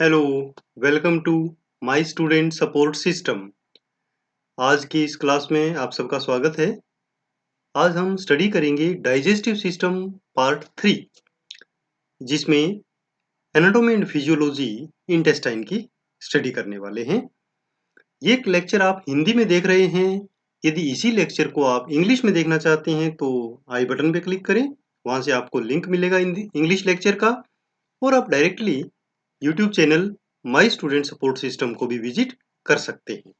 Hello, welcome to my student support system. आज की इस क्लास में आप सबका स्वागत है। आज हम स्टडी करेंगे डाइजेस्टिव सिस्टम पार्ट 3, जिसमें एनाटॉमी एंड फिजियोलॉजी इंटेस्टाइन की स्टडी करने वाले हैं। ये लेक्चर आप हिंदी में देख रहे हैं। यदि इसी लेक्चर को आप इंग्लिश में देखना चाहते हैं तो आई बटन पे क्लिक करें। वहां से आपको लिंक मिलेगा इंग्लिश लेक्चर का, और आप directly YouTube channel my student support system को भी विजिट कर सकते हैं।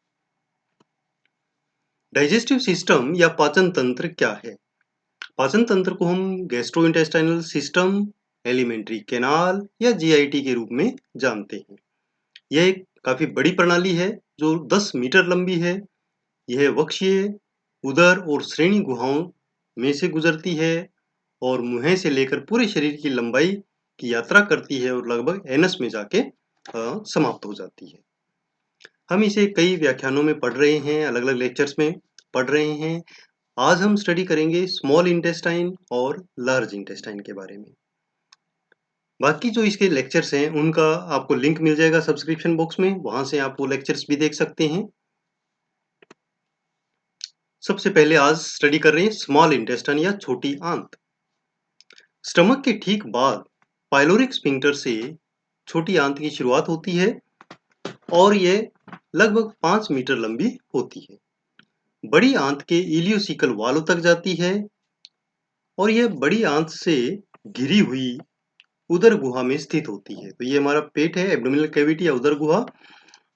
डाइजेस्टिव सिस्टम या पाचन तंत्र क्या है? पाचन तंत्र को हम गैस्ट्रोइंटेस्टाइनल सिस्टम, एलिमेंट्री कैनाल या जीआईटी के रूप में जानते हैं। यह एक काफी बड़ी प्रणाली है जो 10 मीटर लंबी है। यह वक्षीय, उदर और श्रेणी गुहाओं में से गुजरती है और मुंह से लेकर पूरे शरीर की लंबाई की यात्रा करती है और लगभग एनस में जाके समाप्त हो जाती है। हम इसे कई व्याख्यानों में पढ़ रहे हैं, अलग अलग लेक्चर्स में पढ़ रहे हैं। आज हम स्टडी करेंगे स्मॉल इंटेस्टाइन और लार्ज इंटेस्टाइन के बारे में। बाकी जो इसके लेक्चर्स हैं उनका आपको लिंक मिल जाएगा सब्सक्रिप्शन बॉक्स में, वहां से आप वो लेक्चर्स भी देख सकते हैं। सबसे पहले आज स्टडी कर रहे हैं स्मॉल इंटेस्टाइन या छोटी आंत। स्टमक के ठीक बाद पाइलोरिक स्फिंक्टर से छोटी आंत की शुरुआत होती है और ये लगभग 5 मीटर लंबी होती है। बड़ी आंत के इलियोसिकल वाल्व तक जाती है और यह बड़ी आंत से घिरी हुई उदर गुहा में स्थित होती है। तो ये हमारा पेट है, एब्डोमिनल कैविटी या उदर गुहा,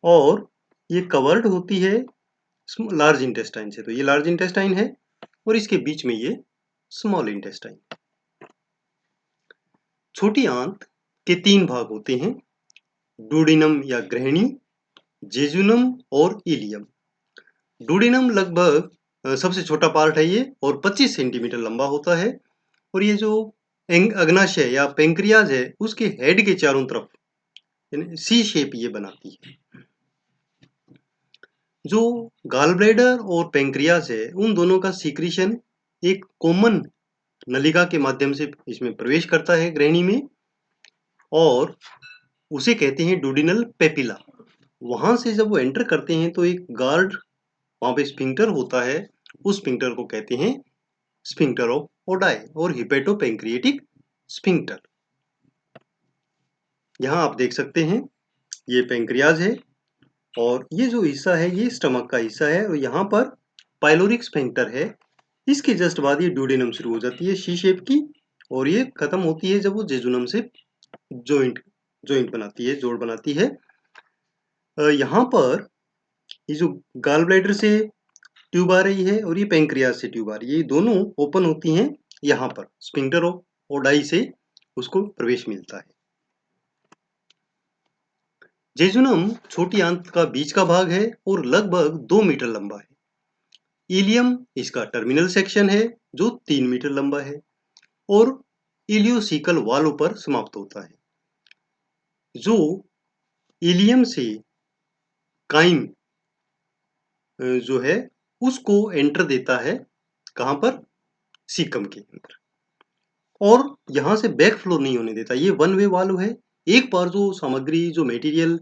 और ये कवर्ड होती है लार्ज इंटेस्टाइन से। तो ये लार्ज इंटेस्टाइन है और इसके बीच में ये स्मॉल इंटेस्टाइन। छोटी आंत के 3 भाग होते हैं: डुोडेनम या ग्रहणी, जेजुनम और इलियम। डुोडेनम लगभग सबसे छोटा पार्ट है ये और 25 सेंटीमीटर लंबा होता है, और ये जो अग्नाशय या पेंक्रियाज है उसके हेड के चारों तरफ सी शेप ये बनाती है। जो गाल ब्लैडर और पेंक्रियाज है उन दोनों का सीक्रेशन एक कॉमन नलिका के माध्यम से इसमें प्रवेश करता है ग्रहणी में, और उसे कहते हैं डुडिनल पेपिला। वहां से जब वो एंटर करते हैं तो एक गार्ड वहां पे स्फिंक्टर होता है, उस स्फिंक्टर को कहते हैं स्फिंक्टर ऑफ ओडाई और हिपेटोपेंक्रिएटिक स्फिंक्टर। यहाँ आप देख सकते हैं ये पेंक्रियाज है और ये जो हिस्सा है ये स्टमक का हिस्सा है, और यहाँ पर पाइलोरिक स्फिंक्टर है। इसके जस्ट बाद ये ड्यूडेनम शुरू हो जाती है सी शेप की, और ये खत्म होती है जब वो जेजुनम से जॉइंट जॉइंट बनाती है, जोड़ बनाती है। यहाँ पर ये जो गाल ब्लैडर से ट्यूब आ रही है और ये पेंक्रियाज से ट्यूब आ रही है, ये दोनों ओपन होती हैं। यहाँ पर स्फिंक्टर ऑफ ओडाई से उसको प्रवेश मिलता है। जेजुनम छोटी आंत का बीच का भाग है और लगभग 2 मीटर लंबा है। इलियम इसका टर्मिनल सेक्शन है जो 3 मीटर लंबा है और इलियोसिकल वाल्व पर समाप्त होता है। जो इलियम से काइम जो है उसको एंटर देता है, कहां पर? सीकम के अंदर, और यहां से बैक फ्लो नहीं होने देता। ये वन वे वाल्व है। एक बार जो सामग्री जो मटेरियल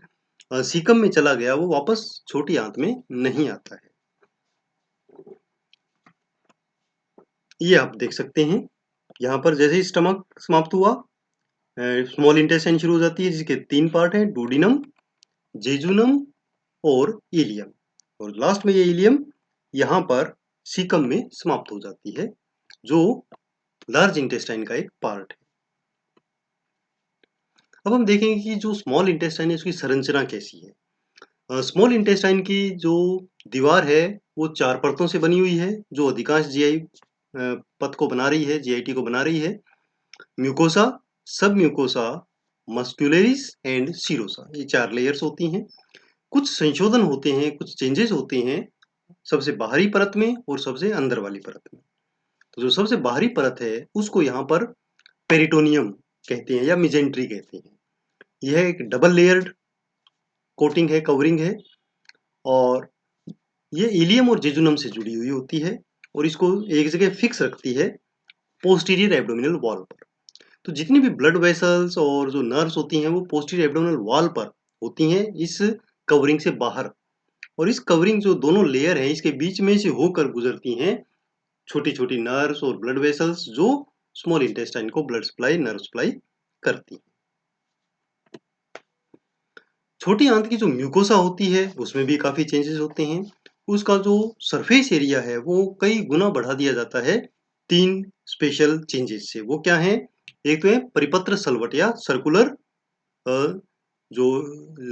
सीकम में चला गया वो वापस छोटी आंत में नहीं आता है। ये आप देख सकते हैं यहाँ पर जैसे ही स्टमक समाप्त हुआ स्मॉल इंटेस्टाइन शुरू हो जाती है, जिसके 3 पार्ट हैं: डोडिनम, जेजुनम और इलियम, और लास्ट में ये इलियम यहाँ पर सीकम में समाप्त हो जाती है, जो लार्ज इंटेस्टाइन का एक पार्ट है। अब हम देखेंगे कि जो स्मॉल इंटेस्टाइन है उसकी संरचना कैसी है। स्मॉल इंटेस्टाइन की जो दीवार है वो 4 परतों से बनी हुई है, जो अधिकांश जीआई पथ को बना रही है, जीआईटी को बना रही है: म्यूकोसा, सब म्यूकोसा, मस्कुलरिस एंड सीरोसा। ये 4 लेयर्स होती हैं। कुछ संशोधन होते हैं, कुछ चेंजेस होते हैं सबसे बाहरी परत में और सबसे अंदर वाली परत में। तो जो सबसे बाहरी परत है उसको यहाँ पर पेरिटोनियम कहते हैं या मिजेंट्री कहते हैं। यह एक डबल लेयर्ड कोटिंग है, कवरिंग है, और ये इलियम और जेजुनम से जुड़ी हुई होती है और इसको एक जगह फिक्स रखती है पोस्टीरियर एब्डोमिनल वॉल पर। तो जितनी भी ब्लड वेसल्स और जो नर्व्स होती हैं वो पोस्टीरियर एब्डोमिनल वॉल पर होती हैं इस कवरिंग से बाहर, और इस कवरिंग जो दोनों लेयर हैं इसके बीच में से होकर गुजरती हैं छोटी-छोटी नर्व्स और ब्लड वेसल्स जो स्मॉल इंटेस्टाइन को ब्लड सप्लाई, नर्व सप्लाई करती हैं। छोटी आंत की जो म्यूकोसा होती है उसमें भी काफी चेंजेस होते हैं। उसका जो सरफेस एरिया है वो कई गुना बढ़ा दिया जाता है 3 स्पेशल चेंजेस से। वो क्या है? एक तो है परिपत्र सलवट या सर्कुलर जो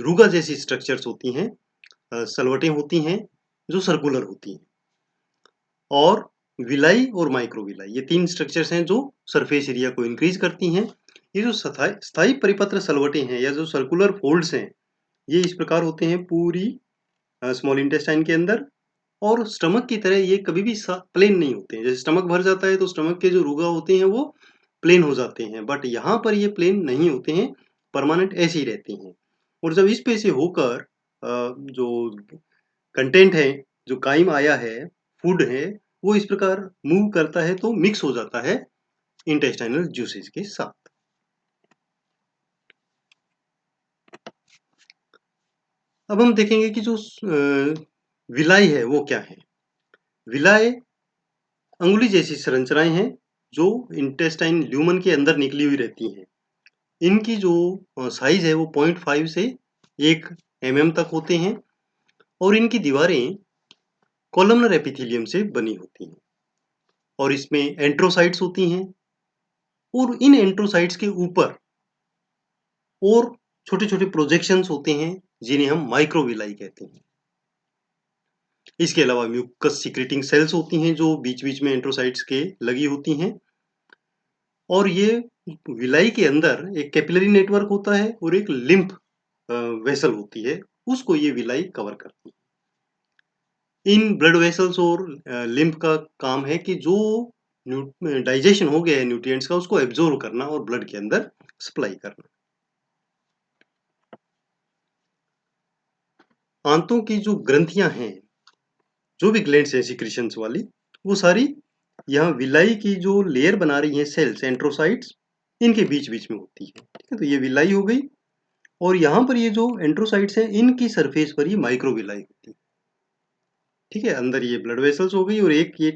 रुगा जैसी स्ट्रक्चर्स होती हैं, सलवटें होती हैं जो सर्कुलर होती हैं, और विलाई और माइक्रोविलाई, ये 3 स्ट्रक्चर्स हैं जो सरफेस एरिया को इंक्रीज करती हैं। ये जो स्थायी परिपत्र सलवटें हैं या जो सर्कुलर फोल्ड्स हैं, ये इस प्रकार होते हैं पूरी स्मॉल इंटेस्टाइन के अंदर, और स्टमक की तरह ये कभी भी प्लेन नहीं होते हैं। जैसे स्टमक भर जाता है तो स्टमक के जो रुगा होते हैं वो प्लेन हो जाते हैं, बट यहाँ पर ये प्लेन नहीं होते हैं, परमानेंट ऐसे ही रहते हैं। और जब इस पे से होकर जो कंटेंट है, जो काइम आया है, फूड है, वो इस प्रकार मूव करता है तो मिक्स हो जाता है इंटेस्टाइनल जूसेस के साथ। अब हम देखेंगे कि जो विलाई है वो क्या है। विलाई अंगुली जैसी संरचनाएं हैं जो इंटेस्टाइन ल्यूमन के अंदर निकली हुई रहती हैं। इनकी जो साइज है वो 0.5 से 1 mm तक होते हैं, और इनकी दीवारें कॉलमनर एपिथेलियम से बनी होती हैं, और इसमें एंट्रोसाइट्स होती हैं, और इन एंट्रोसाइट्स के ऊपर और छोटे-छोटे प्रोजेक्शंस होते हैं जिन्हें हम माइक्रोविलाई कहते हैं। इसके अलावा म्यूकस सीक्रेटिंग सेल्स होती हैं जो बीच-बीच में एंट्रोसाइट्स के लगी होती हैं, और ये विलाई के अंदर एक कैपिलरी नेटवर्क होता है और एक लिम्फ वेसल होती है, उसको ये विलाई कवर करती है। इन ब्लड वेसल्स और लिम्फ का काम है कि जो डाइजेशन हो गया है न्यूट्रिएंट्स का उसको एब्जॉर्ब करना और ब्लड के अंदर सप्लाई करना। आंतों की जो ग्रंथियां हैं, जो भी ग्लैंड्स हैं सिक्रीशंस वाली, वो सारी यहाँ विलाई की जो लेयर बना रही हैं सेल्स एंट्रोसाइट्स, इनके बीच बीच में होती है। ठीक है, तो ये विलाई हो गई, और यहाँ पर ये जो एंट्रोसाइट्स हैं इनकी सरफेस पर ये माइक्रोविलाई होती है। ठीक है, अंदर ये ब्लड वेसल्स हो गई, और एक ये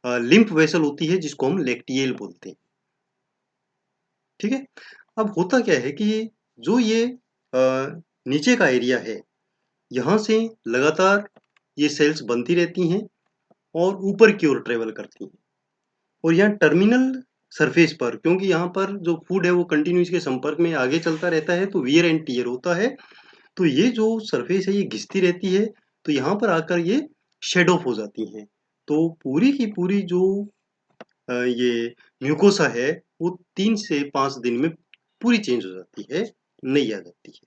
लिम्फ वेसल होती है जिसको हम लैक्टियल बोलते हैं। ठीक है, अब होता क्या है कि जो ये नीचे का एरिया है, यहाँ से लगातार ये सेल्स बनती रहती हैं और ऊपर की ओर ट्रेवल करती हैं, और यहाँ टर्मिनल सरफेस पर, क्योंकि यहाँ पर जो फूड है वो कंटिन्यू इसके संपर्क में आगे चलता रहता है तो वियर एंड टियर होता है, तो ये जो सरफेस है ये घिसती रहती है, तो यहाँ पर आकर ये शेड ऑफ हो जाती हैं। तो पूरी की पूरी जो ये म्यूकोसा है वो 3 से 5 दिन में पूरी चेंज हो जाती है, नई आ जाती है।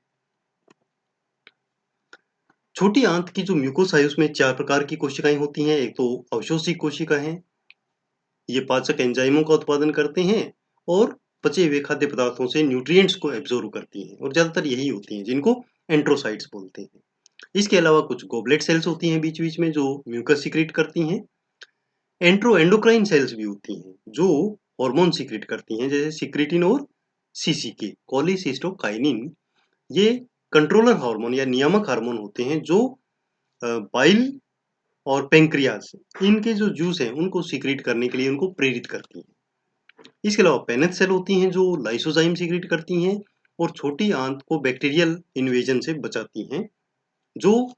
छोटी आंत की जो म्यूकोसा है उसमें 4 प्रकार की कोशिकाएं होती हैं। एक तो अवशोषी कोशिका है, ये पाचक एंजाइमों का उत्पादन करते हैं और पचे हुए खाद्य पदार्थों से न्यूट्रिएंट्स को एब्जॉर्ब करती हैं, और ज्यादातर यही होती हैं जिनको एंट्रोसाइट्स बोलते हैं। इसके अलावा कुछ गोबलेट सेल्स होती हैं बीच बीच में जो म्यूकस सीक्रेट करती हैं। एंडोक्राइन सेल्स भी होती हैं जो हार्मोन सीक्रेट करती हैं, जैसे सिक्रेटिन और सीसीके कोलिसिस्टोकाइनिन। ये कंट्रोलर हार्मोन या नियामक हार्मोन होते हैं जो बाइल और पेंक्रियाज, इनके जो जूस हैं उनको सीक्रेट करने के लिए उनको प्रेरित करती हैं। इसके अलावा पेनेट सेल होती हैं जो लाइसोजाइम सीक्रेट करती हैं और छोटी आंत को बैक्टीरियल इन्वेजन से बचाती हैं, जो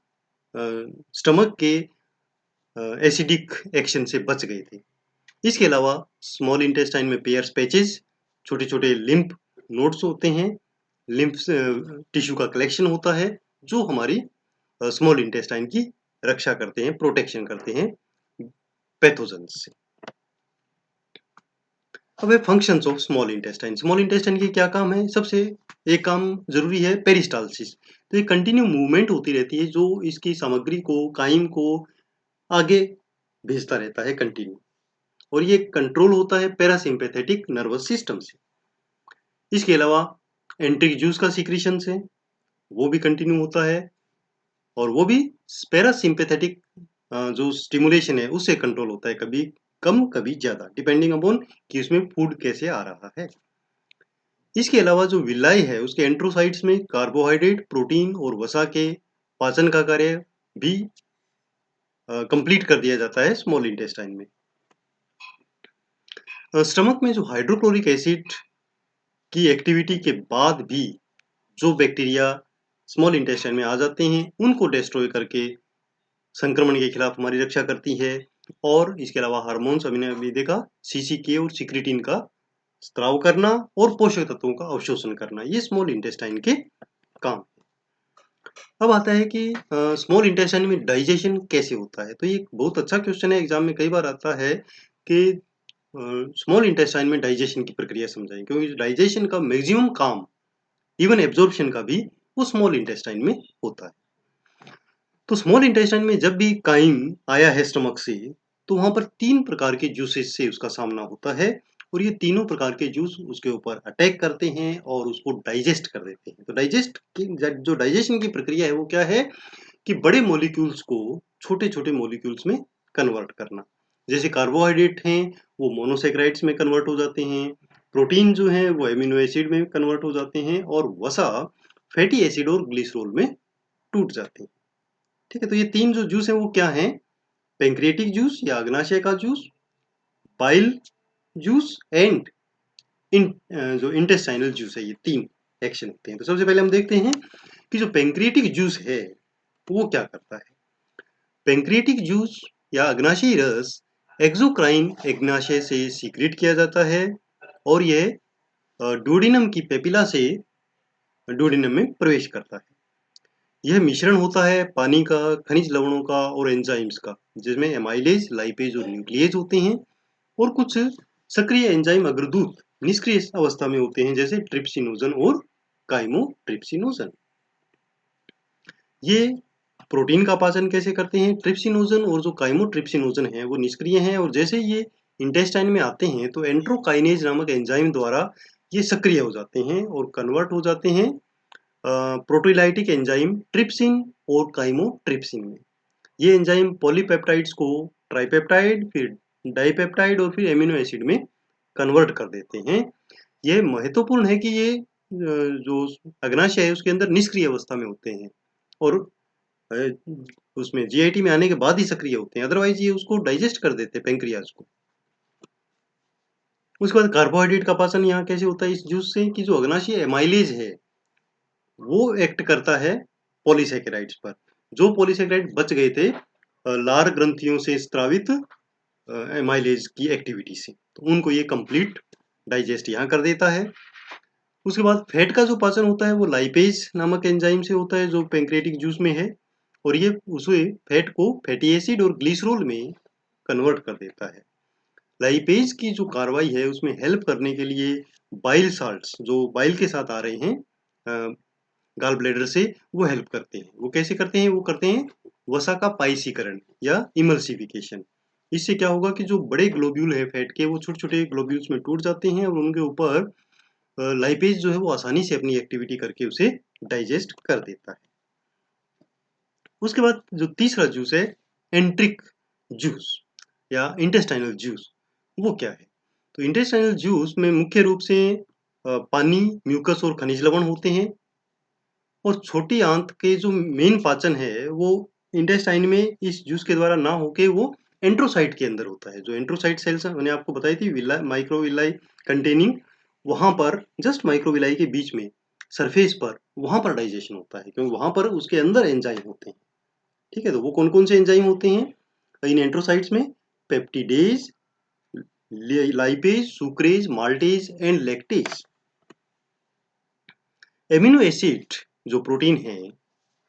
स्टमक के एसिडिक एक्शन से बच गए थे। इसके अलावा स्मॉल इंटेस्टाइन में पेयर्स पैचेस, छोटे छोटे लिम्फ नोड्स होते हैं, लिम्फ टिश्यू का कलेक्शन होता है जो हमारी स्मॉल इंटेस्टाइन की रक्षा करते हैं, प्रोटेक्शन करते हैं पैथोजन से। अब है functions of small intestine. Small intestine के क्या काम है? सबसे एक काम जरूरी है पेरिस्टालसिस। तो ये कंटिन्यू मूवमेंट होती रहती है जो इसकी सामग्री को, काइम को आगे भेजता रहता है कंटिन्यू, और ये कंट्रोल होता है पैरासिम्पैथेटिक नर्वस सिस्टम से। इसके अलावा एंट्रिक जूस का सिक्रीशन है वो भी कंटिन्यू होता है, और वो भी पैरासिम्पैथेटिक जो स्टिमुलेशन है उससे कंट्रोल होता है, कभी कम कभी ज्यादा, डिपेंडिंग अपॉन कि उसमें फूड कैसे आ रहा है। इसके अलावा जो विलाई है उसके एंट्रोसाइट्स में कार्बोहाइड्रेट, प्रोटीन और वसा के पाचन का कार्य भी कंप्लीट कर दिया जाता है स्मॉल इंटेस्टाइन में। स्टमक में जो हाइड्रोक्लोरिक एसिड की एक्टिविटी के बाद भी जो बैक्टीरिया स्मॉल इंटेस्टाइन में आ जाते हैं उनको डिस्ट्रॉय करके संक्रमण के खिलाफ हमारी रक्षा करती है। और इसके अलावा हार्मोन्स, अमीनो एसिड का सीसीके और सिक्रीटिन का स्त्राव करना और पोषक तत्वों का अवशोषण करना, ये स्मॉल इंटेस्टाइन के काम। अब आता है कि स्मॉल इंटेस्टाइन में डाइजेशन कैसे होता है। तो ये एक बहुत अच्छा क्वेश्चन है, एग्जाम में कई बार आता है कि स्मॉल इंटेस्टाइन में डाइजेशन की प्रक्रिया समझाएं, क्योंकि डाइजेशन का मैक्सिमम काम, इवन एब्जॉर्प्शन का भी, वो स्मॉल इंटेस्टाइन में होता है। तो स्मॉल इंटेस्टाइन में जब भी काइम आया है स्टमक से, तो वहां पर 3 प्रकार के जूसेस से उसका सामना होता है और ये तीनों प्रकार के जूस उसके ऊपर अटैक करते हैं और उसको डाइजेस्ट कर देते हैं। तो डाइजेस्ट की जो डाइजेशन की प्रक्रिया है वो क्या है कि बड़े मॉलिक्यूल्स को छोटे छोटे मॉलिक्यूल्स में कन्वर्ट करना। जैसे कार्बोहाइड्रेट हैं वो मोनोसेक्राइड्स में कन्वर्ट हो जाते हैं, प्रोटीन जो है वो एमिनो एसिड में कन्वर्ट हो जाते हैं और वसा फैटी एसिड और ग्लिसरॉल में टूट जाते हैं। ठीक है, तो ये 3 जो जूस है वो क्या है? पेंक्रियाटिक जूस या अग्नाशय का जूस, बाइल जूस एंड जो इंटेस्टाइनल जूस है, ये 3 एक्शन होते हैं। तो सबसे पहले हम देखते हैं कि जो पेंक्रियाटिक जूस है वो क्या करता है। पेंक्रियाटिक जूस या अग्नाशयी रस एक्सोक्राइन अग्नाशय से सीक्रेट किया जाता है और यह डुओडेनम की पेपिला से डुओडेनम में प्रवेश करता है। यह मिश्रण होता है पानी का, खनिज लवणों का और एंजाइम्स का, जिसमें एमाइलेज, लाइपेज और न्यूक्लिएज होते हैं और कुछ सक्रिय एंजाइम अग्रदूत निष्क्रिय अवस्था में होते हैं, जैसे ट्रिप्सिनोजन और काइमोट्रिप्सिनोजन। ये प्रोटीन का पाचन कैसे करते हैं? ट्रिप्सिनोजन और जो काइमोट्रिप्सिनोजन है वो निष्क्रिय हैं और जैसे ये इंटेस्टाइन में आते हैं तो एंट्रोकाइनेज नामक एंजाइम द्वारा ये सक्रिय हो जाते हैं और कन्वर्ट हो जाते हैं प्रोटीलाइटिक एंजाइम ट्रिप्सिन और काइमोट्रिप्सिन में। ये एंजाइम पॉलीपेप्टाइड्स को ट्राइपेप्टाइड, फिर डाइपेप्टाइड और फिर एमिनो एसिड में कन्वर्ट कर देते हैं। यह महत्वपूर्ण है कि ये जो अग्नाशय है उसके अंदर निष्क्रिय अवस्था में होते हैं और उसमें जीआईटी में आने के बाद ही सक्रिय होते हैं, अदरवाइज ये उसको डाइजेस्ट कर देते हैं पेंक्रियाज को। उसके बाद कार्बोहाइड्रेट का पाचन यहाँ कैसे होता है इस जूस से कि जो अग्नाशय एमाइलेज है वो एक्ट करता है पॉलीसेकेराइड्स पर। जो पॉलीसेकेराइड बच गए थे लार ग्रंथियों से स्त्रावित एमाइलेज की एक्टिविटी से, तो उनको ये कंप्लीट डाइजेस्ट यहाँ कर देता है। उसके बाद फैट का जो पाचन होता है वो लाइपेज नामक एंजाइम से होता है जो पेंक्रियाटिक जूस में है और ये उसे फैट को फैटी एसिड और ग्लिसरॉल में कन्वर्ट कर देता है। लाइपेज की जो कार्रवाई है उसमें हेल्प करने के लिए बाइल साल्ट्स जो बाइल के साथ आ रहे हैं गाल ब्लैडर से, वो हेल्प करते हैं। वो कैसे करते हैं? वो करते हैं वसा का पाइसीकरण या इमल्सिफिकेशन। इससे क्या होगा कि जो बड़े ग्लोब्यूल है फैट के वो छोटे छोटे ग्लोब्यूल्स में टूट जाते हैं और उनके ऊपर लाइपेज जो है वो आसानी से अपनी एक्टिविटी करके उसे डाइजेस्ट कर देता है। उसके बाद जो तीसरा जूस है एंट्रिक जूस या इंटेस्टाइनल जूस, वो क्या है? तो इंटेस्टाइनल जूस में मुख्य रूप से पानी, म्यूकस और खनिज लवण होते हैं और छोटी आंत के जो मेन पाचन है वो इंटेस्टाइन में इस जूस के द्वारा ना होके वो एंट्रोसाइट के अंदर होता है। जो एंट्रोसाइट सेल्स मैंने आपको बताई थी विला माइक्रोविलाई कंटेनिंग, वहां पर जस्ट माइक्रोविलाई के बीच में सरफेस पर वहां पर डाइजेशन होता है क्योंकि वहां पर उसके अंदर एंजाइम होते हैं। ठीक है, तो वो कौन कौन से एंजाइम होते हैं इन एंट्रोसाइट्स में? Peptidase, lipase, sucrase, maltase and lactase. Amino acid जो प्रोटीन है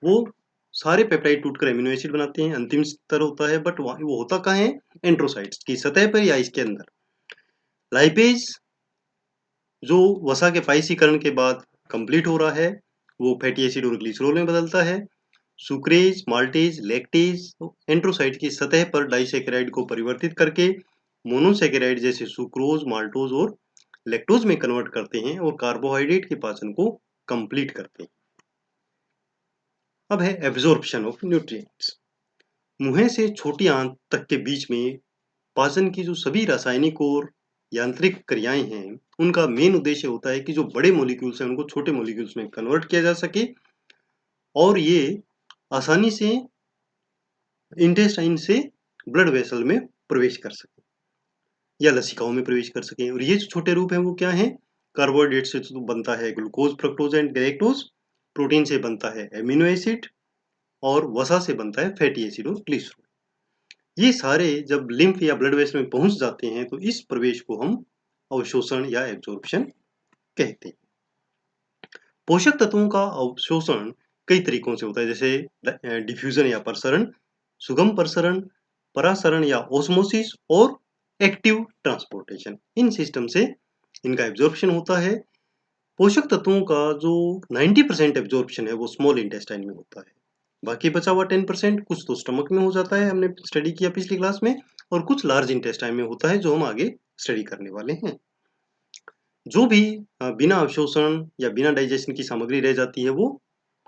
वो सारे पेप्टाइड टूटकर एमिनो एसिड बनाते हैं, अंतिम स्तर होता है, बट वो होता कहाँ है? एंट्रोसाइट्स की सतह पर या इसके अंदर। लाइपेज जो वसा के पाइसीकरण के बाद कंप्लीट हो रहा है वो फैटी एसिड और ग्लिसरॉल में बदलता है। सुक्रेज, माल्टेज, लैक्टेज एंट्रोसाइट की सतह पर डाइसेकेराइड को परिवर्तित करके मोनोसेकेराइड जैसे सुक्रोज, माल्टोज और लैक्टोज में कन्वर्ट करते हैं और कार्बोहाइड्रेट के पाचन को कंप्लीट करते हैं। अब है एब्जॉर्प्शन ऑफ न्यूट्रिएंट्स। मुंह से छोटी आंत तक के बीच में पाचन की जो सभी रासायनिक और यांत्रिक क्रियाएं हैं उनका मेन उद्देश्य होता है कि जो बड़े मॉलिक्यूल्स हैं उनको छोटे मॉलिक्यूल्स में कन्वर्ट किया जा सके और ये आसानी से इंटेस्टाइन से ब्लड वेसल में प्रवेश कर सके या लसिकाओं में प्रवेश कर सके। और ये जो छोटे रूप हैं वो क्या हैं? कार्बोहाइड्रेट से तो बनता है glucose, fructose and galactose, protein से बनता है एमिनो एसिड और वसा से बनता है फैटी एसिड और ग्लिसरॉल। ये सारे जब लिम्फ या ब्लड वेसल में पहुंच जाते हैं तो इस प्रवेश को हम अवशोषण या एब्जॉर्प्शन कहते हैं। पोषक तत्वों का अवशोषण कई तरीकों से होता है, जैसे डिफ्यूजन या प्रसरण, सुगम प्रसरण, परासरण या ओस्मोसिस और एक्टिव ट्रांसपोर्टेशन। इन सिस्टम से इनका एब्जॉर्प्शन होता है। पोषक तत्वों का जो 90% एब्जॉर्प्शन है वो स्मॉल इंटेस्टाइन में होता है। बाकी बचा हुआ 10% कुछ तो स्टमक में हो जाता है, हमने स्टडी किया पिछली क्लास में, और कुछ लार्ज इंटेस्टाइन में होता है जो हम आगे स्टडी करने वाले हैं। जो भी बिना अवशोषण या बिना डाइजेशन की सामग्री रह जाती है वो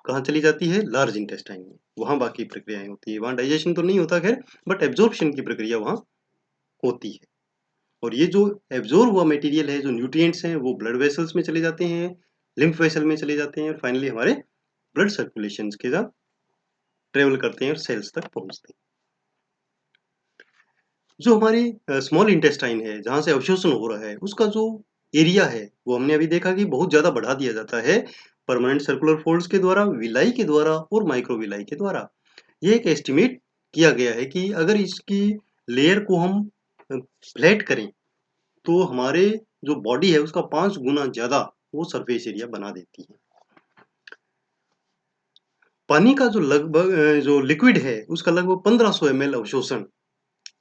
कहाँ चली जाती है? लार्ज इंटेस्टाइन में। वहां बाकी प्रक्रियाएं होती है, वहां डाइजेशन तो नहीं होता खैर, बट एब्जॉर्प्शन की प्रक्रिया वहां होती है। और ये जो एब्जॉर्ब हुआ मटेरियल है, जो न्यूट्रिएंट्स हैं, वो ब्लड वेसल्स में चले जाते हैं, लिम्फ वेसल में चले जाते हैं और फाइनली हमारे ब्लड सर्कुलेशन के साथ ट्रेवल करते हैं और सेल्स तक पहुंचते हैं। जो हमारी स्मॉल इंटेस्टाइन है जहां से अवशोषण हो रहा है उसका जो एरिया है वो हमने अभी देखा कि बहुत ज्यादा बढ़ा दिया जाता है परमानेंट सर्कुलर फोल्ड्स के द्वारा, विलाई के द्वारा और माइक्रोविलाई के द्वारा। ये एक एस्टिमेट किया गया है कि अगर इसकी लेयर को हम फ्लैट करें तो हमारे जो बॉडी है उसका 5 गुना ज्यादा वो सरफेस एरिया बना देती है। पानी का जो लगभग जो लिक्विड है उसका लगभग 1500 ml अवशोषण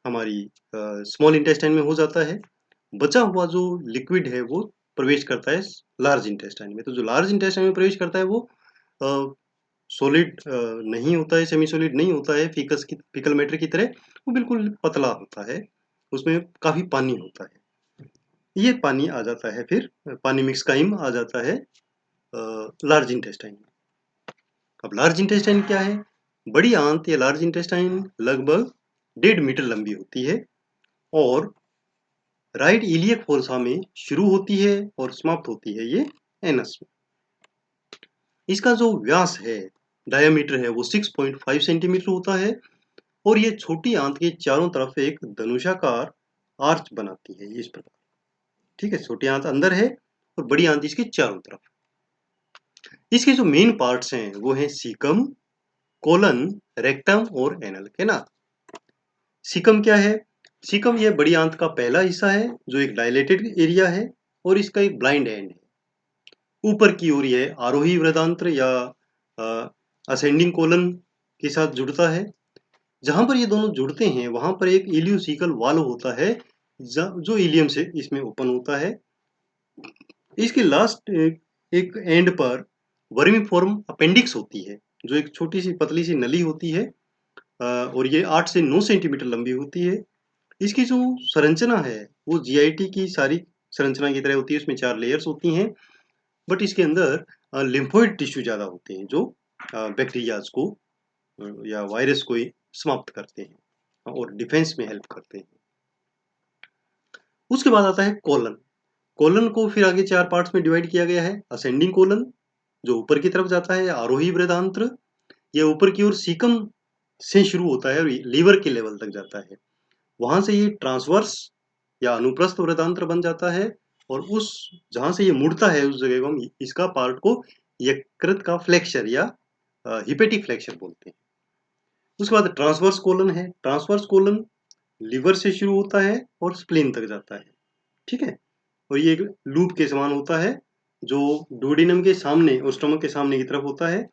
हमारी स्मॉल इंटेस्टाइन में हो जाता है। बचा हुआ जो लिक्विड है वो प्रवेश करता है लार्ज इंटेस्टाइन में। तो जो लार्ज इंटेस्टाइन में प्रवेश करता है वो सॉलिड नहीं होता है, सेमी सॉलिड नहीं होता है, फीकल मैटर की तरह, वो बिल्कुल पतला होता है, उसमें काफी पानी होता है। ये पानी आ जाता है, फिर पानी मिक्स काइम आ जाता है लार्ज इंटेस्टाइन में। अब लार्ज इंटेस्टाइन क्या है? बड़ी आंत या लार्ज इंटेस्टाइन लगभग 1.5 मीटर लंबी होती है और राइट इलियक फोर्सा में शुरू होती है और समाप्त होती है ये एनस में। इसका जो व्यास है, डायमीटर है, वो 6.5 सेंटीमीटर होता है और ये छोटी आंत के चारों तरफ एक धनुषाकार आर्च बनाती है, इस प्रकार। ठीक है, छोटी आंत अंदर है और बड़ी आंत इसके चारों तरफ। इसके जो मेन पार्ट्स हैं वो है सीकम, कोलन, रेक्टम और एनल कैनाल। सीकम क्या है? सीकम ये बड़ी आंत का पहला हिस्सा है जो एक डायलेटेड एरिया है और इसका एक ब्लाइंड एंड है। ऊपर की ओर ये आरोही वृदांत्र या असेंडिंग कोलन के साथ जुड़ता है। जहां पर ये दोनों जुड़ते हैं वहां पर एक इलियोसिकल वाल्व होता है जो इलियम से इसमें ओपन होता है। इसके लास्ट एक एंड पर वर्मीफॉर्म अपेंडिक्स होती है जो एक छोटी सी पतली सी नली होती है और ये 8 से 9 सेंटीमीटर लंबी होती है। इसकी जो संरचना है वो जीआईटी की सारी संरचना की तरह होती है, उसमें 4 लेयर्स होती हैं, बट इसके अंदर लिम्फोइड टिश्यू ज़्यादा होते हैं जो बैक्टीरियाज को या वायरस को समाप्त करते हैं और डिफेंस में हेल्प करते हैं। उसके बाद आता है कोलन। कोलन को फिर आगे 4 पार्ट्स में डिवाइड किया गया है। असेंडिंग कोलन जो ऊपर की तरफ जाता है, आरोही वृदांत्र ये ऊपर की ओर सीकम से शुरू होता है और लीवर के लेवल तक जाता है। वहां से ये ट्रांसवर्स या अनुप्रस्थ वृदांत्र बन जाता है और उस जहां से ये मुड़ता है उस जगह को हम इसका पार्ट को यकृत का फ्लेक्सर या हिपेटिक फ्लेक्सर बोलते हैं। उसके बाद ट्रांसवर्स कोलन है। ट्रांसवर्स कोलन लिवर से शुरू होता है और स्प्लीन तक जाता है। ठीक है, और ये एक लूप के समान होता है जो डुओडेनम के सामने और स्टमक के सामने की तरफ होता है।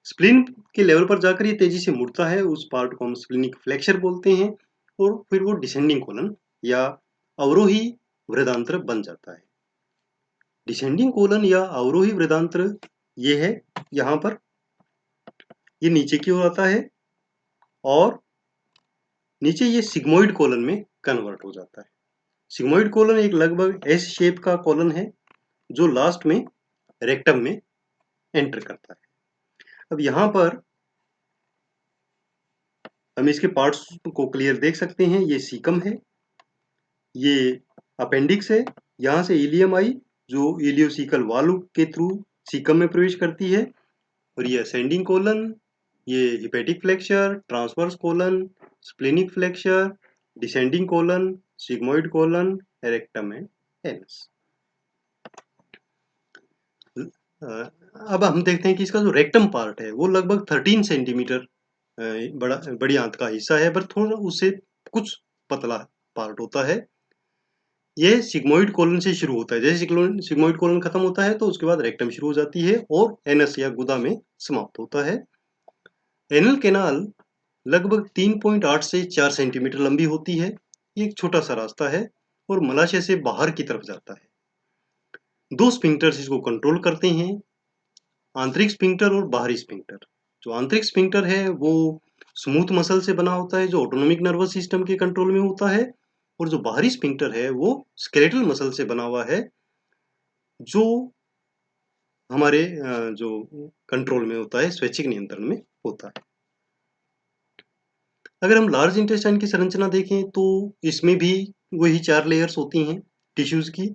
स्प्लीन के लेवल पर जाकर ये तेजी से मुड़ता है, उस पार्ट को हम स्प्लीनिक फ्लेक्सर बोलते हैं और फिर वो डिसेंडिंग कोलन या अवरोही वृदांत्र बन जाता है। डिसेंडिंग कोलन या अवरोही वृदांत्र ये है यहाँ पर, ये नीचे की ओर आता है और नीचे ये सिग्मोइड कोलन में कन्वर्ट हो जाता है। सिग्मोइड कोलन एक लगभग एस शेप का कोलन है जो लास्ट में रेक्टम में एंटर करता है। अब यहाँ पर हम इसके पार्ट्स को क्लियर देख सकते हैं। ये सीकम है, ये अपेंडिक्स है, यहाँ से इलियम आई जो इलियोसिकल वाल्व के थ्रू सीकम में प्रवेश करती है, और ये असेंडिंग कोलन, ये hepatic flexor, transverse colon, splenic flexor, descending colon, sigmoid colon, rectum and anus. अब हम देखते हैं कि इसका जो रेक्टम पार्ट है वो लगभग 13 सेंटीमीटर बड़ी आंत का हिस्सा है, पर थोड़ा उससे कुछ पतला पार्ट होता है। ये सिग्मोइड कोलन से शुरू होता है। जैसे सिग्मोइड कोलन खत्म होता है तो उसके बाद रेक्टम शुरू हो जाती है और एनस या गुदा में समाप्त होता है। एनल कैनाल लगभग 3.8 से 4 सेंटीमीटर लंबी होती है। ये एक छोटा सा रास्ता है और मलाशय से बाहर की तरफ जाता है। दो स्फिंक्टर्स इसको कंट्रोल करते हैं, आंतरिक स्फिंक्टर और बाहरी स्फिंक्टर। जो आंतरिक स्फिंक्टर है वो स्मूथ मसल से बना होता है जो ऑटोनोमिक नर्वस सिस्टम के कंट्रोल में होता है, और जो बाहरी स्फिंक्टर है वो स्केलेटल मसल से बना हुआ है जो हमारे जो कंट्रोल में होता है, स्वैच्छिक नियंत्रण में होता है। अगर हम लार्ज इंटेस्टाइन की संरचना देखें तो इसमें भी वही 4 लेयर्स होती हैं टिश्यूज की,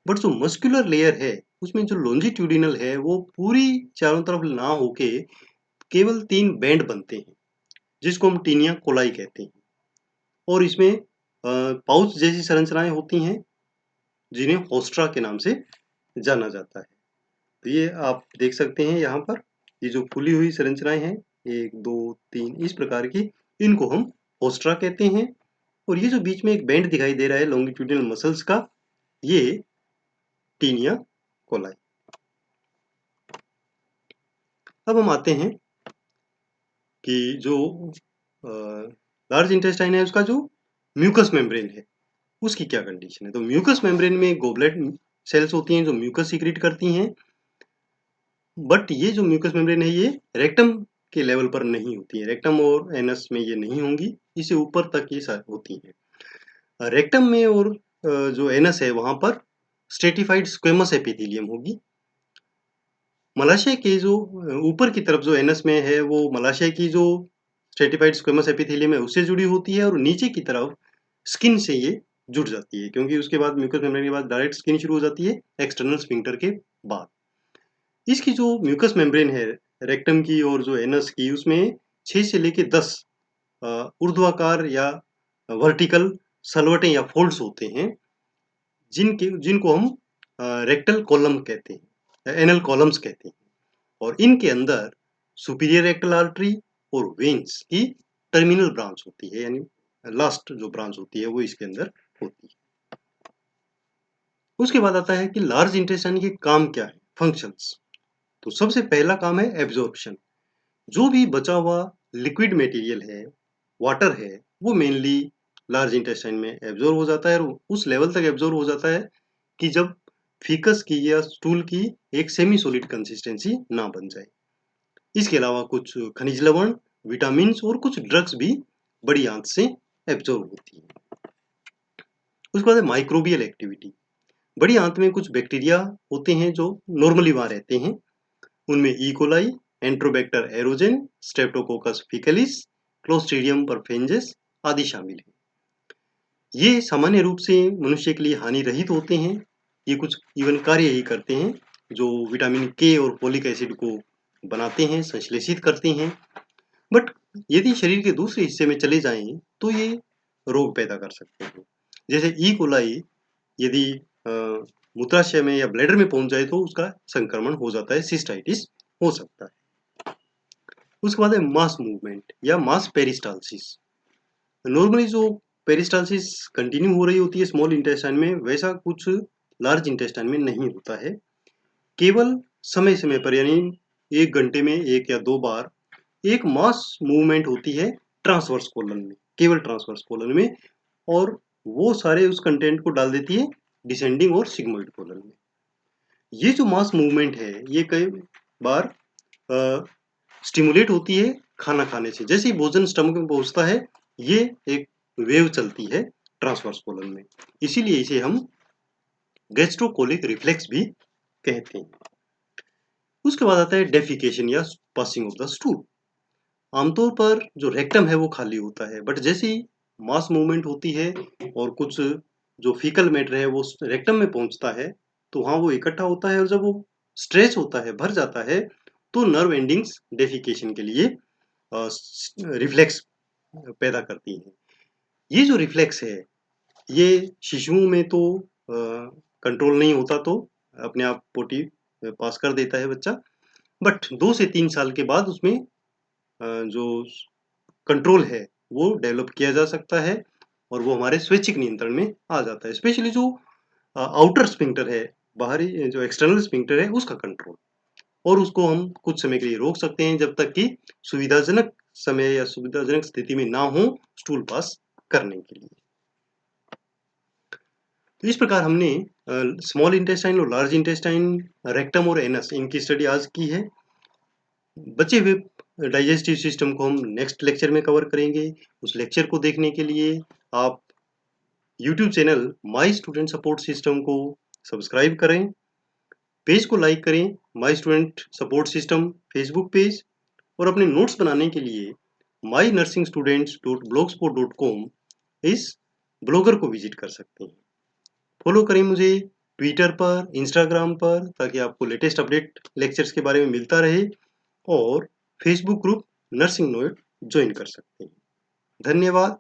बट जो मस्कुलर लेयर है उसमें जो लॉन्जिट्यूडिनल है वो पूरी चारों तरफ ना होके केवल 3 बैंड बनते हैं जिसको हम टीनिया कोलाई कहते हैं, और इसमें पाउच जैसी संरचनाएं होती हैं जिन्हें होस्ट्रा के नाम से जाना जाता है। तो ये आप देख सकते हैं यहाँ पर, ये जो खुली हुई संरचनाएं हैं 1 2 3 इस प्रकार की, इनको हम होस्ट्रा कहते हैं, और ये जो बीच में एक बैंड दिखाई दे रहा है लॉन्गिट्यूडिनल मसल्स का, ये टीनिया कोलाई। अब हम आते हैं कि जो लार्ज इंटेस्टाइन है उसका जो म्यूकस मेम्ब्रेन है उसकी क्या कंडीशन है। तो म्यूकस मेम्ब्रेन में गोबलेट सेल्स होती हैं जो म्यूकस सीक्रेट करती हैं, बट ये जो म्यूकस मेम्ब्रेन है ये रेक्टम के लेवल पर नहीं होती है, रेक्टम और एनस में ये नहीं होंगी, इससे ऊपर तक ये होती है। रेक्टम में और जो एनस है वहां पर स्ट्रेटिफाइड स्क्वेमस एपिथेलियम होगी। मलाशय के जो ऊपर की तरफ जो एनस में है वो मलाशय की जो स्ट्रेटिफाइड स्क्वेमस एपिथेलियम है उससे जुड़ी होती है, और नीचे की तरफ स्किन से ये जुड़ जाती है, क्योंकि उसके बाद म्यूकस मेम्ब्रेन के बाद डायरेक्ट स्किन शुरू हो जाती है एक्सटर्नल स्फिंक्टर के बाद। इसकी जो म्यूकस मेम्ब्रेन है रेक्टम की और जो एनस की, उसमें 6 से लेके 10 ऊर्ध्वाकार या वर्टिकल सलवटें या फोल्ड्स होते हैं जिनको हम रेक्टल कॉलम कहते हैं, एनल कॉलम्स कहते हैं, और इनके अंदर सुपीरियर रेक्टल आर्टरी और वेन्स की टर्मिनल ब्रांच होती है, यानी लास्ट जो ब्रांच होती है वो इसके अंदर होती है। उसके बाद आता है कि लार्ज इंटेस्टाइन के काम क्या है, फंक्शंस। तो सबसे पहला काम है एब्जॉर्प्शन। जो भी बचा हुआ लिक्विड मटेरियल है, वाटर है, वो मेनली लार्ज इंटेस्टाइन में एब्जॉर्ब हो जाता है, और उस लेवल तक एब्जॉर्ब हो जाता है कि जब फीकस की या स्टूल की एक सेमी सॉलिड कंसिस्टेंसी ना बन जाए। इसके अलावा कुछ खनिज लवण, विटामिन और कुछ ड्रग्स भी बड़ी आंत से एब्जॉर्ब होती है। उसके बाद माइक्रोबियल एक्टिविटी। बड़ी आंत में कुछ बैक्टीरिया होते हैं जो नॉर्मली वहां रहते हैं, उनमें ई कोलाई, एंट्रोबैक्टर एरोजेन, स्ट्रेप्टोकोकस फिकलिस, क्लोस्ट्रीडियम परफेंजेस आदि शामिल हैं। ये सामान्य रूप से मनुष्य के लिए हानि रहित होते हैं, ये कुछ इवन कार्य ही करते हैं जो विटामिन के और फोलिक एसिड को बनाते हैं, संश्लेषित करते हैं, बट यदि शरीर के दूसरे हिस्से में चले जाएं तो ये रोग पैदा कर सकते हैं। जैसे ई कोलाई यदि मूत्राशय में या ब्लैडर में पहुंच जाए तो उसका संक्रमण हो जाता है, सिस्टाइटिस हो सकता है। उसके बाद है मास मूवमेंट या मास पेरिस्टालसिस। नॉर्मली जो पेरिस्टालसिस कंटिन्यू हो रही होती है स्मॉल इंटेस्टाइन में, वैसा कुछ लार्ज इंटेस्टाइन में नहीं होता है। केवल समय समय पर, यानी 1 घंटे में 1 या 2 बार एक मास मूवमेंट होती है ट्रांसवर्स कोलन में, केवल ट्रांसवर्स कोलन में, और वो सारे उस कंटेंट को डाल देती है डिसेंडिंग और सिग्मोइड कोलन में। ये जो मास मूवमेंट है ये कई बार स्टिमुलेट होती है खाना खाने से। जैसे ही भोजन स्टमक में पहुंचता है ये एक वेव चलती है ट्रांसवर्स कोलन में, इसीलिए इसे हम गैस्ट्रोकोलिक रिफ्लेक्स भी कहते हैं। उसके बाद आता है डेफिकेशन या पासिंग ऑफ द स्टूल। आमतौर पर जो रेक्टम है वो खाली होता है, बट जैसे ही मास मूवमेंट होती है और कुछ जो फीकल मैटर है वो रेक्टम में पहुंचता है, तो वहाँ वो इकट्ठा होता है और जब वो स्ट्रेच होता है, भर जाता है, तो नर्व एंडिंग्स डेफिकेशन के लिए रिफ्लेक्स पैदा करती हैं। ये जो रिफ्लेक्स है, ये शिशुओं में तो कंट्रोल नहीं होता, तो अपने आप पोटी पास कर देता है बच्चा, बट 2 से 3 साल के बाद उसमें जो कंट्रोल है वो डेवलप किया जा सकता है और वो हमारे स्वैच्छिक नियंत्रण में आ जाता है। स्पेशली जो आउटर स्फिंक्टर है, बाहरी जो एक्सटर्नल स्फिंक्टर है, उसका कंट्रोल, और उसको हम कुछ समय के लिए रोक सकते हैं जब तक कि सुविधाजनक समय या सुविधाजनक स्थिति में ना हो स्टूल पास करने के लिए। तो इस प्रकार हमने स्मॉल इंटेस्टाइन और लार्ज इंटेस्टाइन, रेक्टम और एनस, इनकी स्टडी आज की है। बचे हुए डाइजेस्टिव सिस्टम को हम नेक्स्ट लेक्चर में कवर करेंगे। उस लेक्चर को देखने के लिए आप YouTube channel my student support system को सब्सक्राइब करें, पेज को लाइक करें, my student support system Facebook page, और अपने नोट्स बनाने के लिए mynursingstudents.blogspot.com इस ब्लॉगर को विजिट कर सकते हैं। फॉलो करें मुझे ट्विटर पर, इंस्टाग्राम पर, ताकि आपको लेटेस्ट अपडेट लेक्चर्स के बारे में मिलता रहे, और Facebook group nursing note join कर सकते हैं। धन्यवाद।